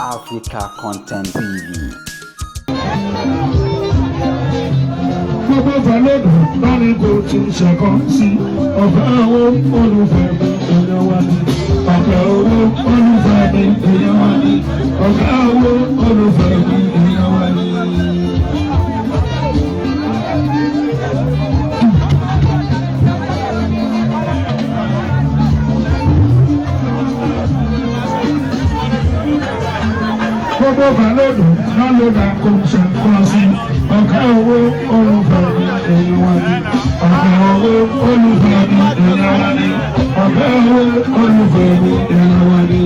Africa Content TV. Gbogbo balógun lọ́rin kò tún ṣẹ̀kọ́ sí ọ̀gá owó olùfẹ́ mi èèyàn wa ni ọ̀gá owó olùfẹ́ mi èèyàn wa ni ọ̀gá owó olùfẹ́ mi èèyàn wa ni. Gbogbo balógun lọ́rin kò tún ṣẹ̀kọ́ sí ọ̀gá owó olùfẹ́ mi èèyàn wa ni ọ̀gá owó olùfẹ́ mi èèyàn wa ni ọ̀gá owó olùfẹ́ mi èèyàn wa ni.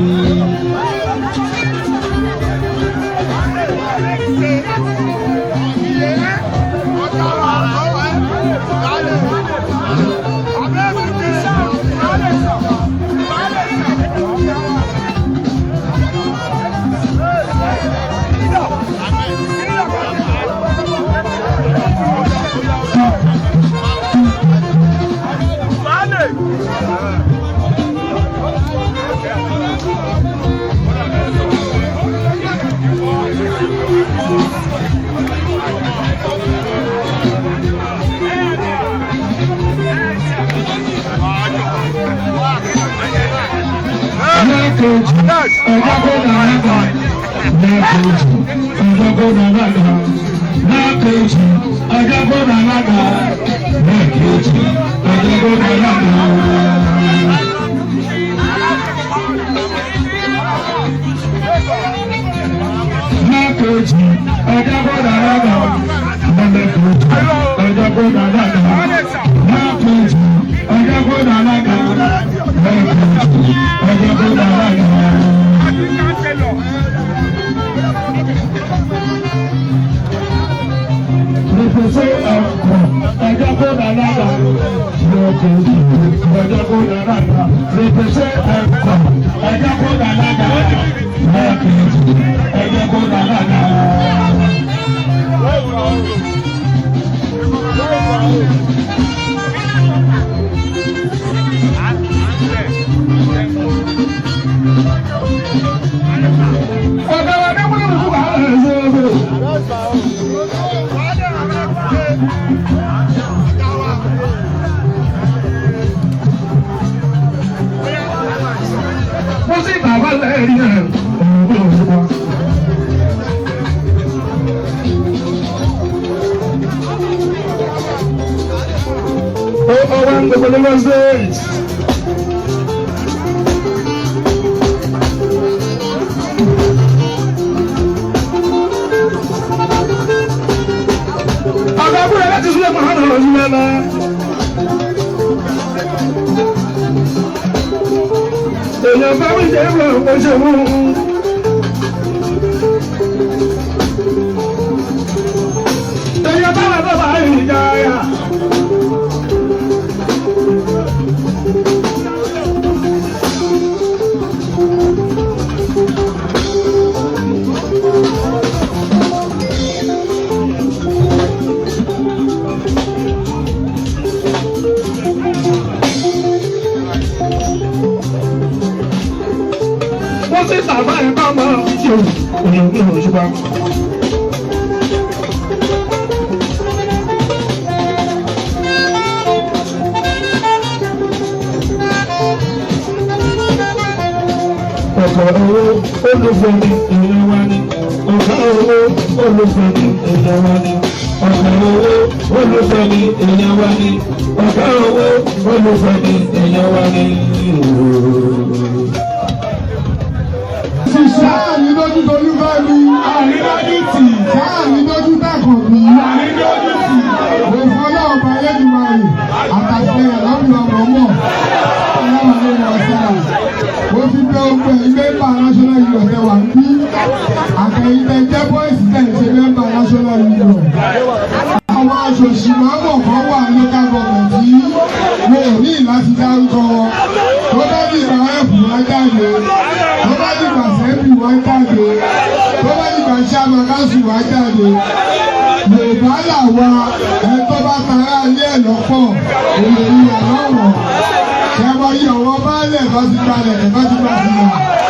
Yorùbá làwa ẹ̀tọ́ bá tara ilé ẹ̀ lọ́pọ̀ òye ìyàwó wọn. Ṣé wọ́n yí ọ̀wọ́ bá lẹ̀ bá ti balẹ̀ ẹ̀ bá ti bá ti yà.